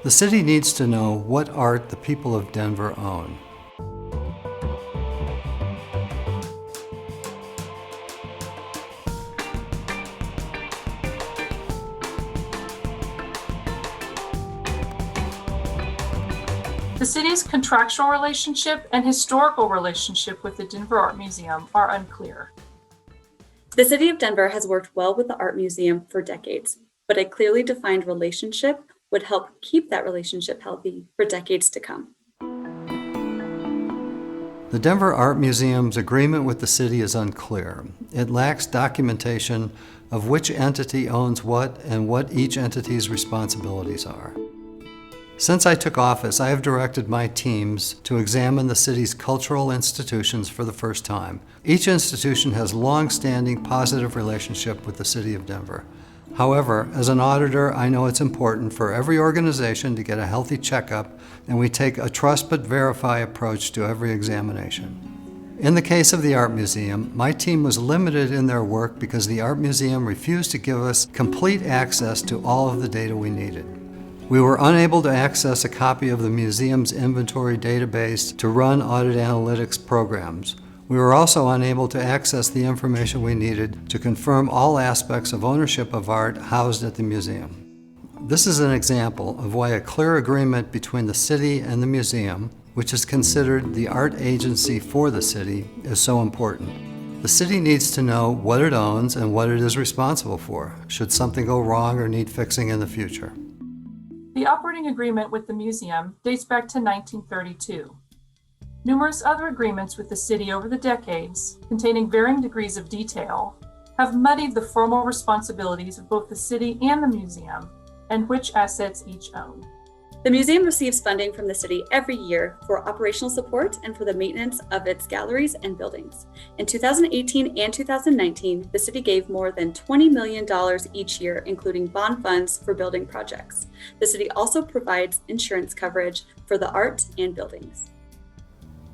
The city needs to know what art the people of Denver own. The city's contractual relationship and historical relationship with the Denver Art Museum are unclear. The City of Denver has worked well with the Art Museum for decades, but a clearly defined relationship would help keep that relationship healthy for decades to come. The Denver Art Museum's agreement with the city is unclear. It lacks documentation of which entity owns what and what each entity's responsibilities are. Since I took office, I have directed my teams to examine the city's cultural institutions for the first time. Each institution has long-standing positive relationship with the city of Denver. However, as an auditor, I know it's important for every organization to get a healthy checkup, and we take a trust but verify approach to every examination. In the case of the Art Museum, my team was limited in their work because the Art Museum refused to give us complete access to all of the data we needed. We were unable to access a copy of the museum's inventory database to run audit analytics programs. We were also unable to access the information we needed to confirm all aspects of ownership of art housed at the museum. This is an example of why a clear agreement between the city and the museum, which is considered the art agency for the city, is so important. The city needs to know what it owns and what it is responsible for, should something go wrong or need fixing in the future. The operating agreement with the museum dates back to 1932. Numerous other agreements with the city over the decades, containing varying degrees of detail, have muddied the formal responsibilities of both the city and the museum, and which assets each own. The museum receives funding from the city every year for operational support and for the maintenance of its galleries and buildings. In 2018 and 2019, the city gave more than $20 million each year, including bond funds for building projects. The city also provides insurance coverage for the art and buildings.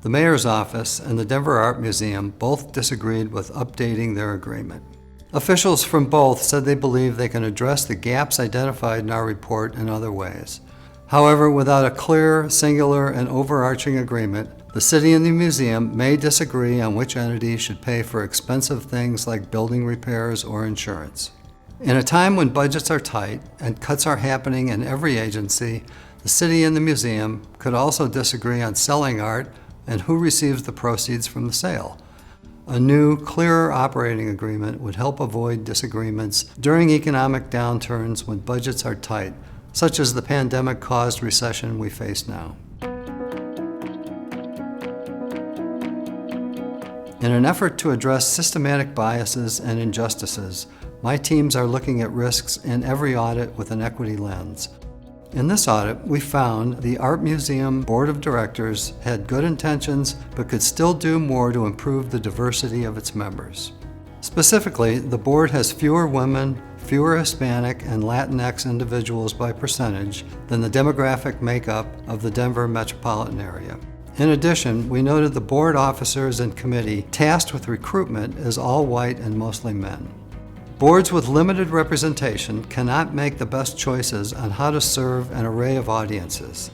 The mayor's office and the Denver Art Museum both disagreed with updating their agreement. Officials from both said they believe they can address the gaps identified in our report in other ways. However, without a clear, singular, and overarching agreement, the city and the museum may disagree on which entity should pay for expensive things like building repairs or insurance. In a time when budgets are tight and cuts are happening in every agency, the city and the museum could also disagree on selling art and who receives the proceeds from the sale. A new, clearer operating agreement would help avoid disagreements during economic downturns when budgets are tight, such as the pandemic-caused recession we face now. In an effort to address systematic biases and injustices, my teams are looking at risks in every audit with an equity lens. In this audit, we found the Art Museum Board of Directors had good intentions but could still do more to improve the diversity of its members. Specifically, the board has fewer women, fewer Hispanic and Latinx individuals by percentage than the demographic makeup of the Denver metropolitan area. In addition, we noted the board officers and committee tasked with recruitment is all white and mostly men. Boards with limited representation cannot make the best choices on how to serve an array of audiences.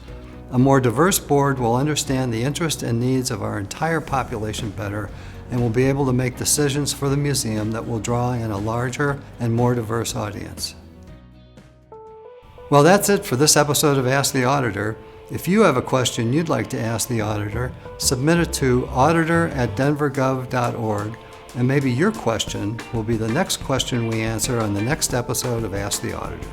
A more diverse board will understand the interests and needs of our entire population better and will be able to make decisions for the museum that will draw in a larger and more diverse audience. Well, that's it for this episode of Ask the Auditor. If you have a question you'd like to ask the auditor, submit it to auditor@denvergov.org, and maybe your question will be the next question we answer on the next episode of Ask the Auditor.